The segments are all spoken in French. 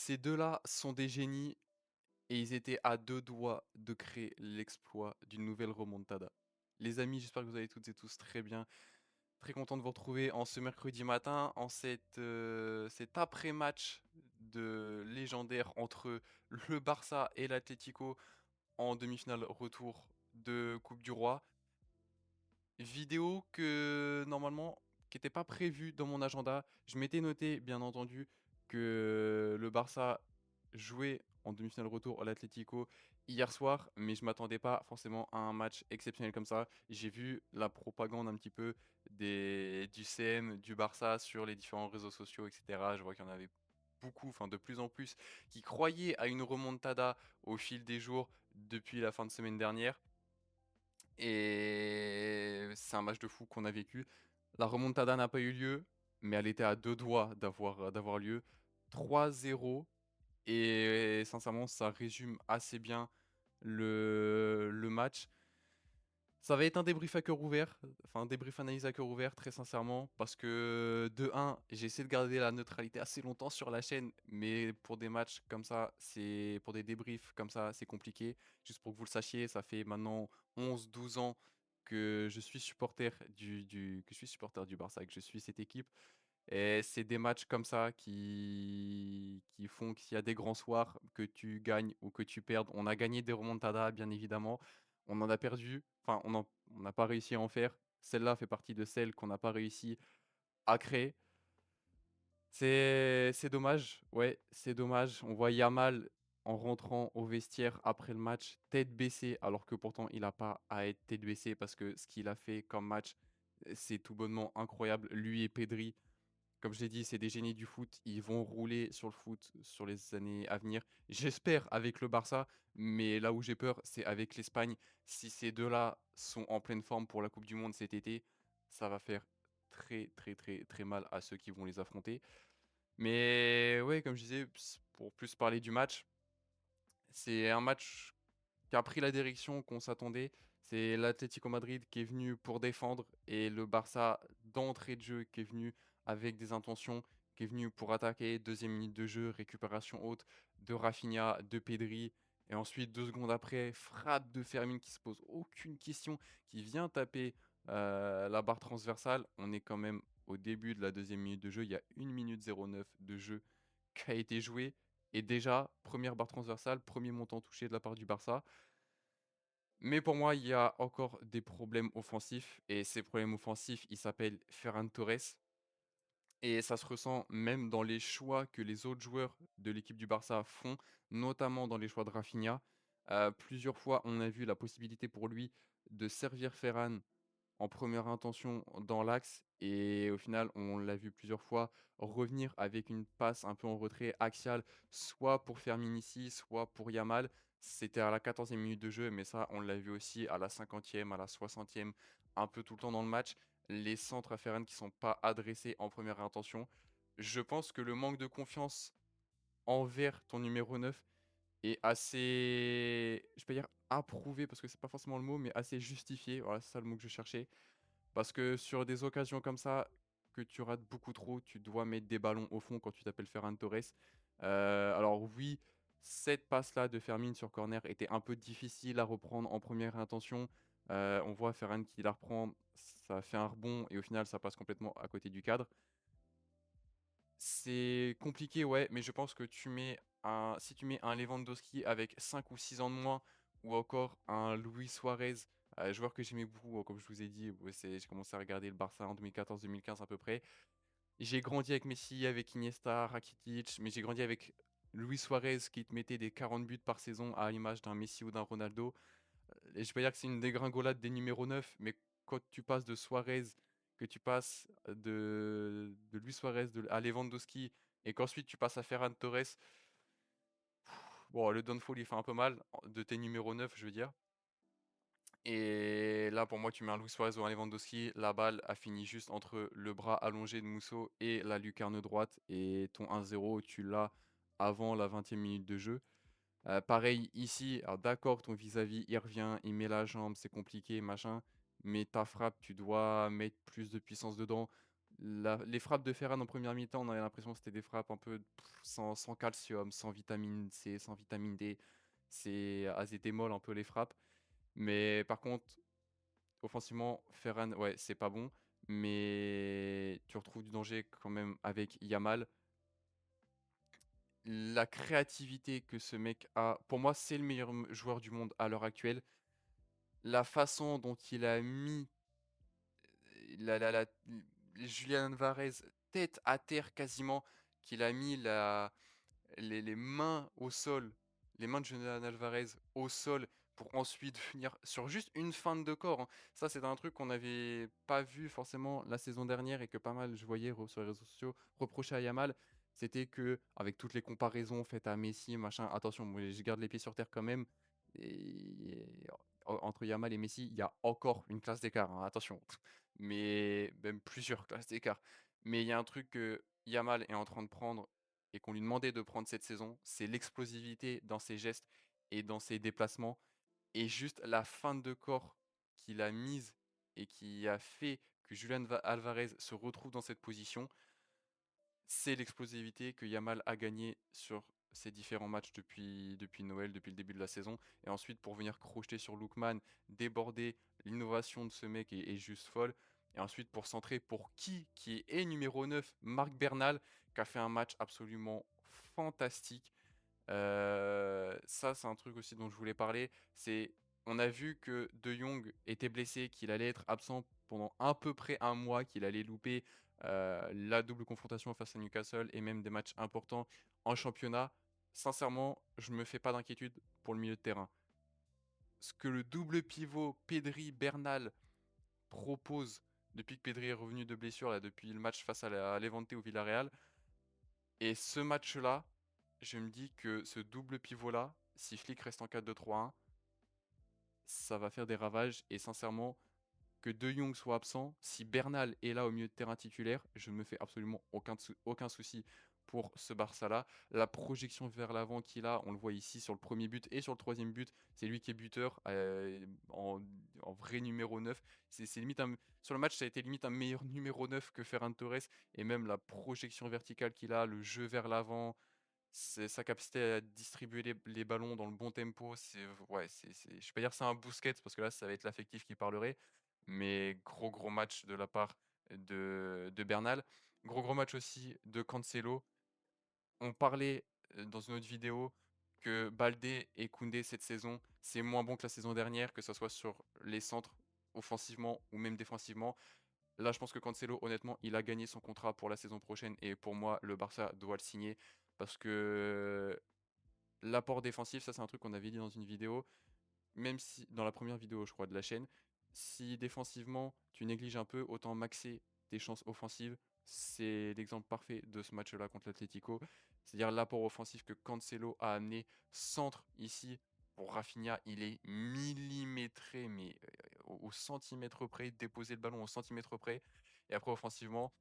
Ces deux-là sont des génies et ils étaient à 2 doigts de créer l'exploit d'une nouvelle remontada. Les amis, j'espère que vous allez toutes et tous très bien. Très content de vous retrouver en ce mercredi matin, en cet après-match de légendaire entre le Barça et l'Atlético en demi-finale retour de Coupe du Roi. Vidéo que normalement, qui était pas prévue dans mon agenda. Je m'étais noté, bien entendu, que le Barça jouait en demi-finale retour à l'Atlético hier soir, mais je m'attendais pas forcément à un match exceptionnel comme ça. J'ai vu la propagande un petit peu du CM, du Barça sur les différents réseaux sociaux, etc. Je vois qu'il y en avait beaucoup, enfin de plus en plus, qui croyaient à une remontada au fil des jours depuis la fin de semaine dernière. Et c'est un match de fou qu'on a vécu. La remontada n'a pas eu lieu, mais elle était à 2 doigts d'avoir lieu. 3-0 et sincèrement, ça résume assez bien le match. Ça va être un débrief à cœur ouvert, enfin un débrief analyse à cœur ouvert, très sincèrement, parce que de un, j'ai essayé de garder la neutralité assez longtemps sur la chaîne, mais pour des matchs comme ça, pour des débriefs comme ça, c'est compliqué. Juste pour que vous le sachiez, ça fait maintenant 11-12 ans que je suis supporter que je suis supporter du Barça, que je suis cette équipe. Et c'est des matchs comme ça qui font qu'il y a des grands soirs, que tu gagnes ou que tu perdes. On a gagné des remontadas, bien évidemment. On en a perdu. Enfin, on n'a pas réussi à en faire. Celle-là fait partie de celles qu'on n'a pas réussi à créer. C'est dommage. Ouais, c'est dommage. On voit Yamal en rentrant au vestiaire après le match, tête baissée, alors que pourtant il n'a pas à être tête baissée parce que ce qu'il a fait comme match, c'est tout bonnement incroyable. Lui et Pedri. Comme je l'ai dit, c'est des génies du foot. Ils vont rouler sur le foot sur les années à venir. J'espère avec le Barça, mais là où j'ai peur, c'est avec l'Espagne. Si ces deux-là sont en pleine forme pour la Coupe du Monde cet été, ça va faire très très très très mal à ceux qui vont les affronter. Mais ouais, comme je disais, pour plus parler du match, c'est un match qui a pris la direction qu'on s'attendait. C'est l'Atlético Madrid qui est venu pour défendre et le Barça d'entrée de jeu qui est venu avec des intentions, qui est venu pour attaquer. Deuxième minute de jeu, récupération haute de Rafinha, de Pedri. Et ensuite, 2 secondes après, frappe de Fermin qui se pose aucune question, qui vient taper la barre transversale. On est quand même au début de la deuxième minute de jeu. Il y a 1 minute 09 de jeu qui a été joué. Et déjà, première barre transversale, premier montant touché de la part du Barça. Mais pour moi, il y a encore des problèmes offensifs et ces problèmes offensifs, ils s'appellent Ferran Torres et ça se ressent même dans les choix que les autres joueurs de l'équipe du Barça font, notamment dans les choix de Rafinha. Plusieurs fois, on a vu la possibilité pour lui de servir Ferran en première intention dans l'axe et au final, on l'a vu plusieurs fois revenir avec une passe un peu en retrait axial, soit pour Ferminisi, soit pour Yamal. C'était à la 14e minute de jeu, mais ça, on l'a vu aussi à la 50e, à la 60e, un peu tout le temps dans le match. Les centres à Ferran qui sont pas adressés en première intention. Je pense que le manque de confiance envers ton numéro 9 est assez, je peux dire approuvé parce que c'est pas forcément le mot, mais assez justifié. Voilà, c'est ça le mot que je cherchais. Parce que sur des occasions comme ça, que tu rates beaucoup trop, tu dois mettre des ballons au fond quand tu t'appelles Ferran Torres. Alors oui, cette passe-là de Fermin sur corner était un peu difficile à reprendre en première intention. On voit Ferran qui la reprend, ça fait un rebond et au final ça passe complètement à côté du cadre. C'est compliqué, ouais, mais je pense que si tu mets un Lewandowski avec 5 ou 6 ans de moins, ou encore un Luis Suarez, joueur que j'aimais beaucoup, comme je vous ai dit, ouais, j'ai commencé à regarder le Barça en 2014-2015 à peu près. J'ai grandi avec Messi, avec Iniesta, Rakitic, mais j'ai grandi avec Luis Suarez qui te mettait des 40 buts par saison à l'image d'un Messi ou d'un Ronaldo. Et je peux dire que c'est une dégringolade des numéros 9, mais quand tu passes de Suarez, que tu passes de Luis Suarez à Lewandowski, et qu'ensuite tu passes à Ferran Torres, bon, le downfall il fait un peu mal, de tes numéros 9, je veux dire. Et là, pour moi, tu mets un Luis Suarez ou un Lewandowski, la balle a fini juste entre le bras allongé de Musso et la lucarne droite, et ton 1-0, tu l'as avant la 20e minute de jeu. Pareil ici, alors d'accord, ton vis-à-vis, il revient, il met la jambe, c'est compliqué, machin, mais ta frappe, tu dois mettre plus de puissance dedans. Les frappes de Ferran en première mi-temps, on avait l'impression que c'était des frappes un peu sans calcium, sans vitamine C, sans vitamine D. Elles étaient molles un peu les frappes. Mais par contre, offensivement, Ferran, ouais, c'est pas bon. Mais tu retrouves du danger quand même avec Yamal. La créativité que ce mec a, pour moi, c'est le meilleur joueur du monde à l'heure actuelle. La façon dont il a mis la, la, la- Julian Alvarez tête à terre quasiment, qu'il a mis les mains au sol, les mains de Julian Alvarez au sol pour ensuite venir sur juste une feinte de corps, hein. Ça, c'est un truc qu'on n'avait pas vu forcément la saison dernière et que pas mal je voyais sur les réseaux sociaux reprocher à Yamal. C'était que, avec toutes les comparaisons faites à Messi, machin, attention, moi, je garde les pieds sur terre quand même. Et entre Yamal et Messi, il y a encore une classe d'écart, hein, attention. Mais même plusieurs classes d'écart. Mais il y a un truc que Yamal est en train de prendre et qu'on lui demandait de prendre cette saison, c'est l'explosivité dans ses gestes et dans ses déplacements. Et juste la feinte de corps qu'il a mise et qui a fait que Julian Alvarez se retrouve dans cette position, c'est l'explosivité que Yamal a gagné sur ces différents matchs depuis Noël, depuis le début de la saison. Et ensuite, pour venir crocheter sur Lookman, déborder, l'innovation de ce mec est juste folle. Et ensuite, pour centrer pour qui est numéro 9, Marc Bernal, qui a fait un match absolument fantastique. Ça, c'est un truc aussi dont je voulais parler. On a vu que De Jong était blessé, qu'il allait être absent pendant à peu près un mois, qu'il allait louper la double confrontation face à Newcastle et même des matchs importants en championnat. Sincèrement, je me fais pas d'inquiétude pour le milieu de terrain. Ce que le double pivot Pedri-Bernal propose depuis que Pedri est revenu de blessure, là, depuis le match face à Levante au Villarreal, et ce match-là, je me dis que ce double pivot-là, si Flick reste en 4-2-3-1, ça va faire des ravages. Et sincèrement, que De Jong soit absent, si Bernal est là au milieu de terrain titulaire, je ne me fais absolument aucun souci pour ce Barça-là. La projection vers l'avant qu'il a, on le voit ici sur le premier but et sur le troisième but, c'est lui qui est buteur en vrai numéro 9. Sur le match, ça a été limite un meilleur numéro 9 que Ferran Torres. Et même la projection verticale qu'il a, le jeu vers l'avant, c'est sa capacité à distribuer les ballons dans le bon tempo. Ouais, je vais pas dire que c'est un Busquets parce que là, ça va être l'affectif qui parlerait. Mais gros match de la part de Bernal. Gros match aussi de Cancelo. On parlait dans une autre vidéo que Baldé et Koundé cette saison, c'est moins bon que la saison dernière, que ce soit sur les centres offensivement ou même défensivement. Là, je pense que Cancelo, honnêtement, il a gagné son contrat pour la saison prochaine et pour moi, le Barça doit le signer parce que l'apport défensif, ça c'est un truc qu'on avait dit dans une vidéo, même si dans la première vidéo, je crois, de la chaîne, si défensivement tu négliges un peu, autant maxer tes chances offensives. C'est l'exemple parfait de ce match-là contre l'Atlético. C'est-à-dire l'apport offensif que Cancelo a amené, centre ici pour Rafinha, il est millimétré, mais au centimètre près, déposer le ballon au centimètre près. Et après, offensivement,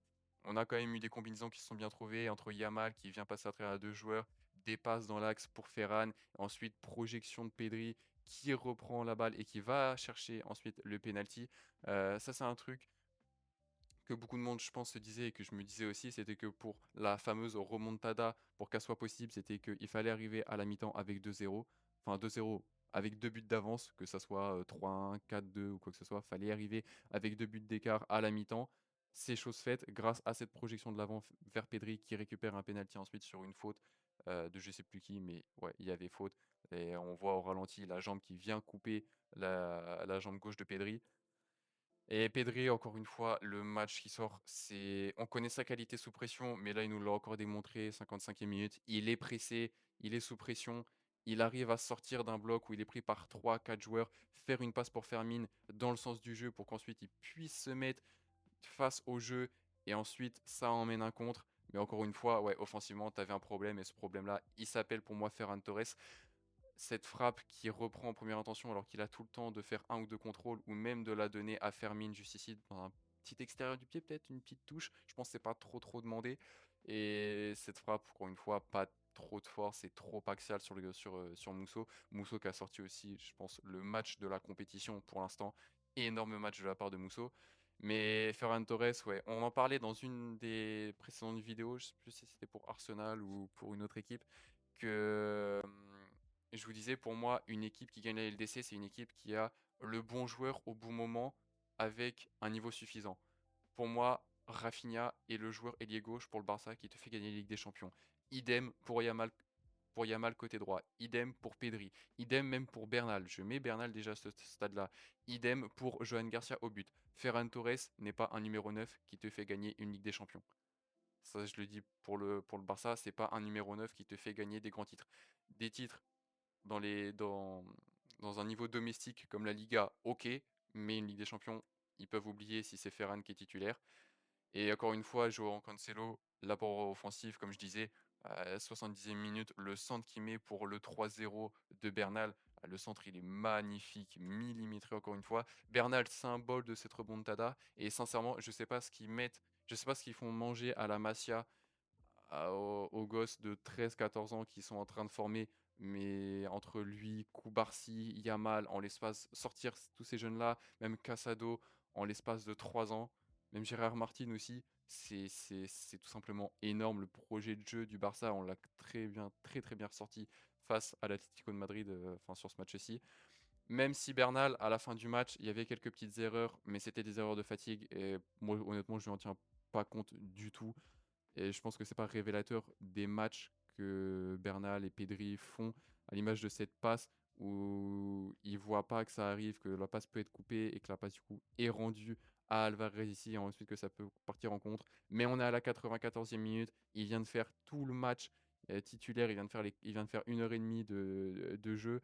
on a quand même eu des combinaisons qui se sont bien trouvées entre Yamal qui vient passer à travers deux joueurs, des passes dans l'axe pour Ferran, ensuite projection de Pedri qui reprend la balle et qui va chercher ensuite le penalty. Ça, c'est un truc que beaucoup de monde, je pense, se disait et que je me disais aussi, c'était que pour la fameuse remontada, pour qu'elle soit possible, c'était qu'il fallait arriver à la mi-temps avec 2-0, enfin 2-0 avec deux buts d'avance, que ça soit 3-1, 4-2 ou quoi que ce soit, fallait arriver avec deux buts d'écart à la mi-temps. C'est chose faite grâce à cette projection de l'avant vers Pedri qui récupère un penalty ensuite sur une faute de je sais plus qui, mais ouais, il y avait faute. Et on voit au ralenti la jambe qui vient couper la jambe gauche de Pedri. Et Pedri, encore une fois, le match qui sort, on connaît sa qualité sous pression, mais là, il nous l'a encore démontré, 55e minute. Il est pressé, il est sous pression, il arrive à sortir d'un bloc où il est pris par 3-4 joueurs, faire une passe pour Fermin dans le sens du jeu pour qu'ensuite il puisse se mettre face au jeu et ensuite ça emmène un contre. Mais encore une fois, ouais, offensivement, tu avais un problème et ce problème-là, il s'appelle pour moi Ferran Torres. Cette frappe qui reprend en première intention alors qu'il a tout le temps de faire un ou deux contrôles ou même de la donner à Fermin juste ici dans un petit extérieur du pied, peut-être une petite touche. Je pense que c'est pas trop demandé. Et cette frappe, encore une fois, pas trop de force et trop axial sur Mousso. Mousso qui a sorti aussi, je pense, le match de la compétition pour l'instant. Énorme match de la part de Mousso. Mais Ferran Torres, ouais, on en parlait dans une des précédentes vidéos, je sais plus si c'était pour Arsenal ou pour une autre équipe, que je vous disais, pour moi, une équipe qui gagne la LDC, c'est une équipe qui a le bon joueur au bon moment avec un niveau suffisant. Pour moi, Rafinha est le joueur ailier gauche pour le Barça qui te fait gagner la Ligue des Champions. Idem pour Yamal côté droit. Idem pour Pedri. Idem même pour Bernal. Je mets Bernal déjà à ce stade-là. Idem pour Johan Garcia au but. Ferran Torres n'est pas un numéro 9 qui te fait gagner une Ligue des Champions. Ça, je le dis pour le Barça, c'est pas un numéro 9 qui te fait gagner des grands titres. Des titres dans, les, dans, dans un niveau domestique comme la Liga, ok, mais une Ligue des Champions, ils peuvent oublier si c'est Ferran qui est titulaire. Et encore une fois, João Cancelo, l'apport offensif, comme je disais, à la 70e minute, le centre qu'il met pour le 3-0 de Bernal, le centre il est magnifique, millimétré encore une fois. Bernal, symbole de cette remontada. Et sincèrement, je sais pas ce qu'ils font manger à la Masia aux gosses de 13-14 ans qui sont en train de former, mais entre lui, Koubarsi, Yamal, en l'espace, sortir tous ces jeunes-là, même Casado, en l'espace de 3 ans, même Gérard Martin aussi, c'est tout simplement énorme. Le projet de jeu du Barça, on l'a très bien, très très bien ressorti face à l'Atlético de Madrid, enfin sur ce match-ci. Même si Bernal, à la fin du match, il y avait quelques petites erreurs, mais c'était des erreurs de fatigue, et moi honnêtement, je n'en tiens pas compte du tout. Et je pense que c'est pas révélateur des matchs que Bernal et Pedri font, à l'image de cette passe où ils voient pas que ça arrive, que la passe peut être coupée et que la passe du coup est rendue à Alvarez ici et ensuite que ça peut partir en contre. Mais on est à la 94e minute, il vient de faire tout le match titulaire, il vient de faire 1 heure et demie de jeu.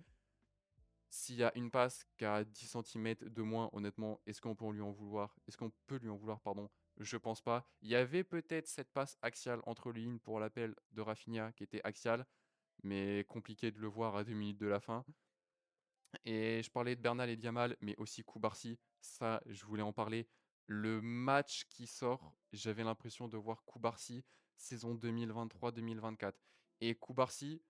S'il y a une passe qui a 10 centimètres de moins, honnêtement, est-ce qu'on peut lui en vouloir? Est-ce qu'on peut lui en vouloir, pardon? Je pense pas. Il y avait peut-être cette passe axiale entre les lignes pour l'appel de Rafinha qui était axiale, mais compliqué de le voir à 2 minutes de la fin. Et je parlais de Bernal et Diamal, mais aussi Koubarsi. Ça, je voulais en parler. Le match qui sort, j'avais l'impression de voir Koubarsi saison 2023-2024. Et Koubarsi,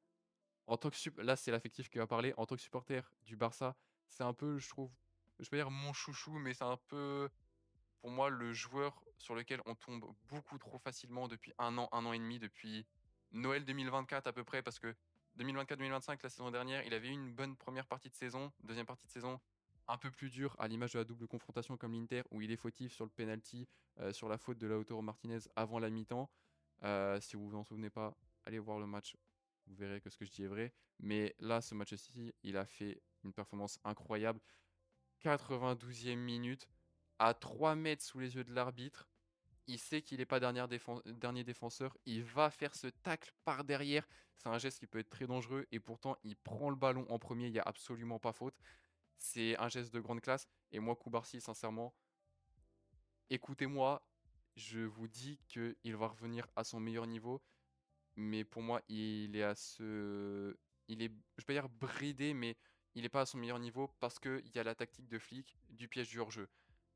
là, c'est l'affectif qui va parler. En tant que supporter du Barça, c'est un peu, je trouve, je vais pas dire mon chouchou, mais c'est un peu, pour moi, le joueur sur lequel on tombe beaucoup trop facilement depuis un an et demi, depuis Noël 2024 à peu près, parce que 2024-2025, la saison dernière, il avait eu une bonne première partie de saison, deuxième partie de saison un peu plus dure, à l'image de la double confrontation comme l'Inter, où il est fautif sur le penalty, sur la faute de Lautaro Martinez avant la mi-temps. Si vous vous en souvenez pas, allez voir le match, vous verrez que ce que je dis est vrai. Mais là, ce match-ci, il a fait une performance incroyable. 92e minute, à 3 mètres sous les yeux de l'arbitre. Il sait qu'il n'est pas dernier défenseur. Il va faire ce tacle par derrière. C'est un geste qui peut être très dangereux. Et pourtant, il prend le ballon en premier. Il n'y a absolument pas faute. C'est un geste de grande classe. Et moi, Koubarsi, sincèrement, écoutez-moi. Je vous dis qu'il va revenir à son meilleur niveau. Mais pour moi, il est, je vais pas dire bridé, mais il n'est pas à son meilleur niveau parce qu'il y a la tactique de flic du piège du hors-jeu.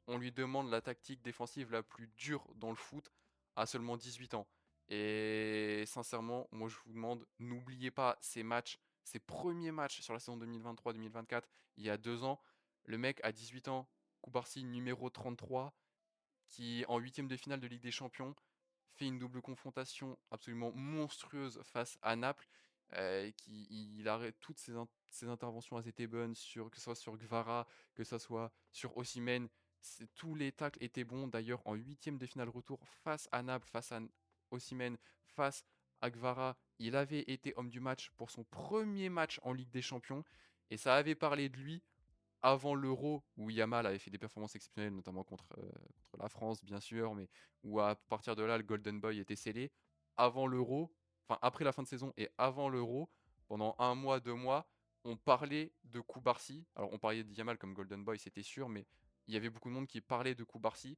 On lui demande la tactique défensive la plus dure dans le foot à seulement 18 ans. Et sincèrement, moi je vous demande, n'oubliez pas ces matchs, ces premiers matchs sur la saison 2023-2024, il y a 2 ans. Le mec a 18 ans, Koubarsi numéro 33, qui en huitième de finale de Ligue des Champions fait une double confrontation absolument monstrueuse face à Naples. Il arrête toutes ses interventions étaient bonnes, que ce soit sur Gvara, que ce soit sur Osimhen. Tous les tacles étaient bons. D'ailleurs, en huitième de finale retour face à Naples, face à Osimhen, face à Gvara, il avait été homme du match pour son premier match en Ligue des Champions. Et ça avait parlé de lui avant l'Euro, où Yamal avait fait des performances exceptionnelles, notamment contre la France, bien sûr, mais où à partir de là, le Golden Boy était scellé. Avant l'Euro, enfin après la fin de saison et avant l'Euro, pendant 1 mois, 2 mois, on parlait de Koubarsi. Alors on parlait de Yamal comme Golden Boy, c'était sûr, mais il y avait beaucoup de monde qui parlait de Koubarsi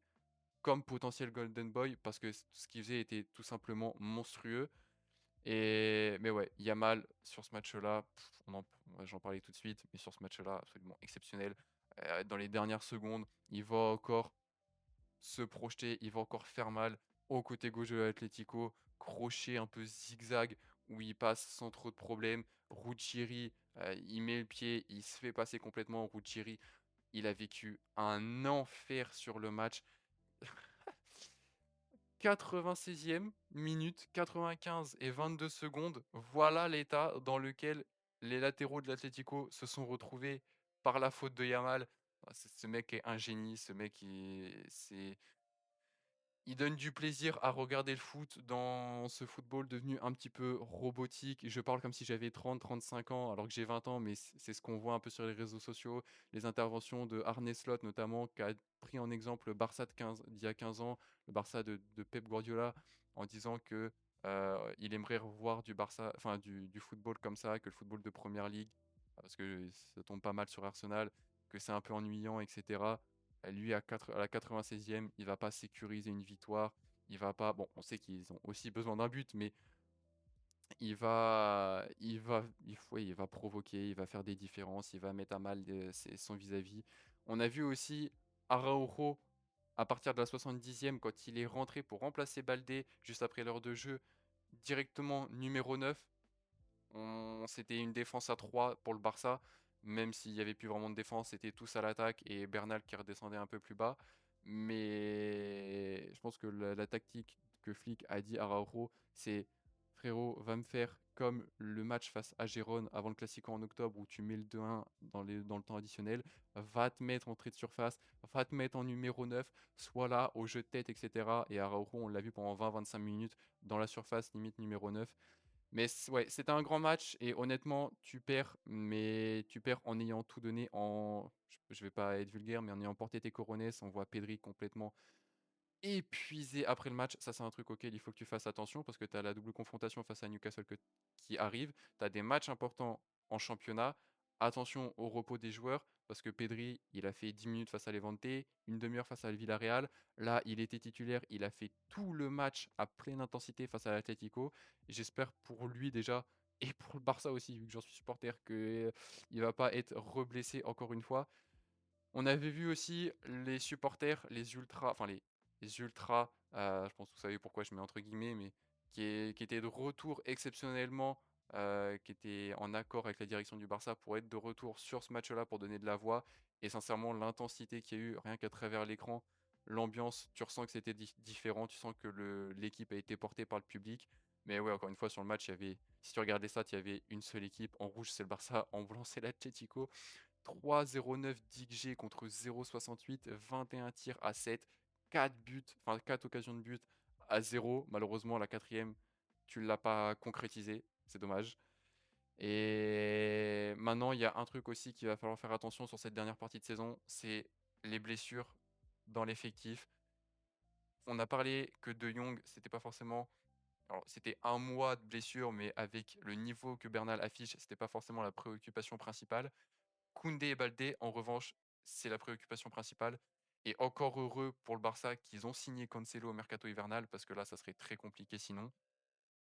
comme potentiel Golden Boy parce que ce qu'il faisait était tout simplement monstrueux. Mais ouais, Yamal, sur ce match-là, ouais, j'en parlais tout de suite, mais sur ce match-là, absolument exceptionnel. Dans les dernières secondes, il va encore se projeter, il va encore faire mal au côté gauche de l'Atlético, crochet un peu zigzag où il passe sans trop de problèmes. Ruggieri, il met le pied, il se fait passer complètement. Ruggieri, il a vécu un enfer sur le match. 96e minute, 95 et 22 secondes, voilà l'état dans lequel les latéraux de l'Atlético se sont retrouvés par la faute de Yamal. Ce mec est un génie, ce mec il donne du plaisir à regarder le foot dans ce football devenu un petit peu robotique. Je parle comme si j'avais 30-35 ans alors que j'ai 20 ans, mais c'est ce qu'on voit un peu sur les réseaux sociaux. Les interventions de Arne Slot notamment, qui a pris en exemple le Barça d'il y a 15 ans, le Barça de Pep Guardiola, en disant que il aimerait revoir du Barça, enfin du football comme ça, que le football de Première Ligue, parce que ça tombe pas mal sur Arsenal, que c'est un peu ennuyant, etc. Lui, à la 96e, il va pas sécuriser une victoire. Il va pas. Bon, on sait qu'ils ont aussi besoin d'un but, mais il va provoquer, il va faire des différences, il va mettre à mal son vis-à-vis. On a vu aussi Araujo à partir de la 70e, quand il est rentré pour remplacer Baldé juste après l'heure de jeu, directement numéro 9. C'était une défense à 3 pour le Barça, même s'il n'y avait plus vraiment de défense, c'était tous à l'attaque et Bernal qui redescendait un peu plus bas. Mais je pense que la tactique que Flick a dit à Araujo, c'est frérot, va me faire comme le match face à Gérone avant le Classico en octobre où tu mets le 2-1 dans le temps additionnel, va te mettre en trait de surface, va te mettre en numéro 9, soit là au jeu de tête, etc. Et Araujo, on l'a vu pendant 20-25 minutes dans la surface, limite numéro 9. Mais ouais, c'était un grand match et honnêtement, tu perds, mais tu perds en ayant tout donné je vais pas être vulgaire, mais en ayant porté tes coronets. On voit Pedri complètement épuisé après le match. Ça, c'est un truc auquel il faut que tu fasses attention parce que tu as la double confrontation face à Newcastle qui arrive. Tu as des matchs importants en championnat. Attention au repos des joueurs parce que Pedri, il a fait 10 minutes face à Levante, une demi-heure face à Villarreal. Là, il était titulaire. Il a fait tout le match à pleine intensité face à l'Atlético. J'espère pour lui déjà et pour le Barça aussi, vu que j'en suis supporter, qu'il ne va pas être reblessé encore une fois. On avait vu aussi les supporters, les ultras, je pense que vous savez pourquoi je mets entre guillemets, mais qui étaient de retour exceptionnellement, qui étaient en accord avec la direction du Barça pour être de retour sur ce match-là, pour donner de la voix. Et sincèrement, l'intensité qu'il y a eu, rien qu'à travers l'écran, l'ambiance, tu ressens que c'était différent, tu sens que l'équipe a été portée par le public. Mais ouais, encore une fois, sur le match, si tu regardais ça, il y avait une seule équipe. En rouge, c'est le Barça, en blanc, c'est l'Atlético. 3,09 d'XG contre 0,68, 21 tirs à 7, 4 buts, enfin 4 occasions de but à 0. Malheureusement, la quatrième, tu ne l'as pas concrétisé. C'est dommage. Et maintenant, il y a un truc aussi qu'il va falloir faire attention sur cette dernière partie de saison, c'est les blessures dans l'effectif. On a parlé que De Jong, c'était pas forcément. Alors, c'était un mois de blessure, mais avec le niveau que Bernal affiche, c'était pas forcément la préoccupation principale. Koundé et Baldé, en revanche, c'est la préoccupation principale. Et encore heureux pour le Barça qu'ils ont signé Cancelo au mercato hivernal, parce que là, ça serait très compliqué sinon.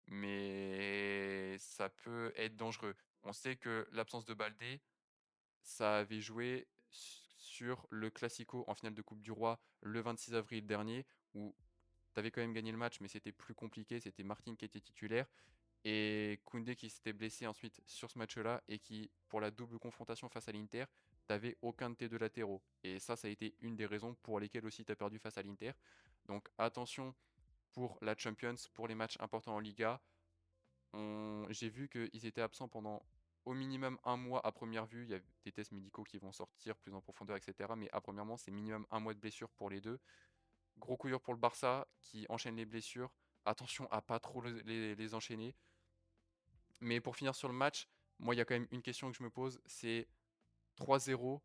Mais ça peut être dangereux. On sait que l'absence de Baldé, ça avait joué sur le Classico en finale de Coupe du Roi le 26 avril dernier, où tu avais quand même gagné le match, mais c'était plus compliqué. C'était Martin qui était titulaire. Et Koundé qui s'était blessé ensuite sur ce match-là et qui, pour la double confrontation face à l'Inter, t'avais aucun de tes deux latéraux. Et ça a été une des raisons pour lesquelles aussi tu as perdu face à l'Inter. Donc attention pour la Champions, pour les matchs importants en Liga. J'ai vu qu'ils étaient absents pendant au minimum un mois à première vue. Il y a des tests médicaux qui vont sortir plus en profondeur, etc. Mais à premièrement, c'est minimum un mois de blessure pour les deux. Gros couillure pour le Barça qui enchaîne les blessures. Attention à pas trop les enchaîner. Mais pour finir sur le match, moi, il y a quand même une question que je me pose, c'est 3-0.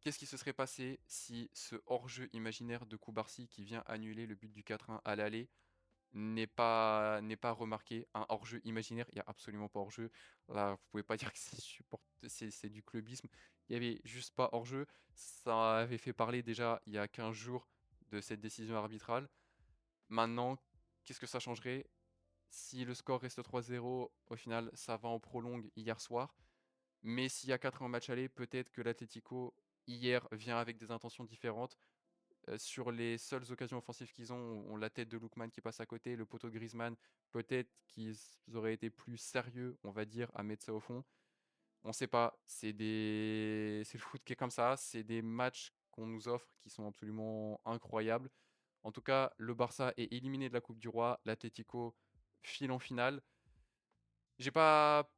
Qu'est-ce qui se serait passé si ce hors-jeu imaginaire de Koubarsi qui vient annuler le but du 4-1 à l'aller n'est pas remarqué? Un hors-jeu imaginaire, il n'y a absolument pas hors-jeu. Là, vous pouvez pas dire que c'est du clubisme. Il n'y avait juste pas hors-jeu. Ça avait fait parler déjà il y a 15 jours de cette décision arbitrale. Maintenant, qu'est-ce que ça changerait? Si le score reste 3-0, au final, ça va en prolongue hier soir. Mais s'il y a 4 en match aller, peut-être que l'Atlético, hier, vient avec des intentions différentes. Sur les seules occasions offensives qu'ils ont, on la tête de Lookman qui passe à côté, le poteau de Griezmann. Peut-être qu'ils auraient été plus sérieux, on va dire, à mettre ça au fond. On ne sait pas. C'est le foot qui est comme ça. C'est des matchs qu'on nous offre qui sont absolument incroyables. En tout cas, le Barça est éliminé de la Coupe du Roi. L'Atlético file en finale. J'ai pas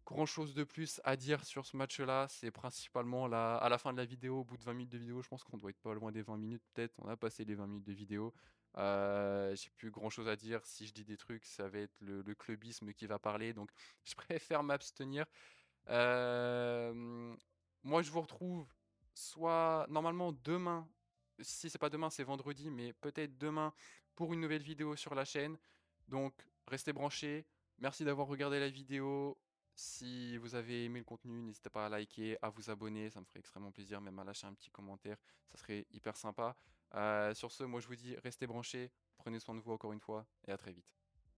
grand-chose de plus à dire sur ce match-là. C'est principalement à la fin de la vidéo, au bout de 20 minutes de vidéo, je pense qu'on doit être pas loin des 20 minutes peut-être. On a passé les 20 minutes de vidéo. J'ai plus grand-chose à dire. Si je dis des trucs, ça va être le clubisme qui va parler. Donc, je préfère m'abstenir. Euh, Moi, je vous retrouve soit normalement demain. Si c'est pas demain, c'est vendredi, mais peut-être demain pour une nouvelle vidéo sur la chaîne. Donc, restez branchés. Merci d'avoir regardé la vidéo. Si vous avez aimé le contenu, n'hésitez pas à liker, à vous abonner. Ça me ferait extrêmement plaisir, même à lâcher un petit commentaire. Ça serait hyper sympa. Sur ce, moi je vous dis, restez branchés. Prenez soin de vous encore une fois et à très vite.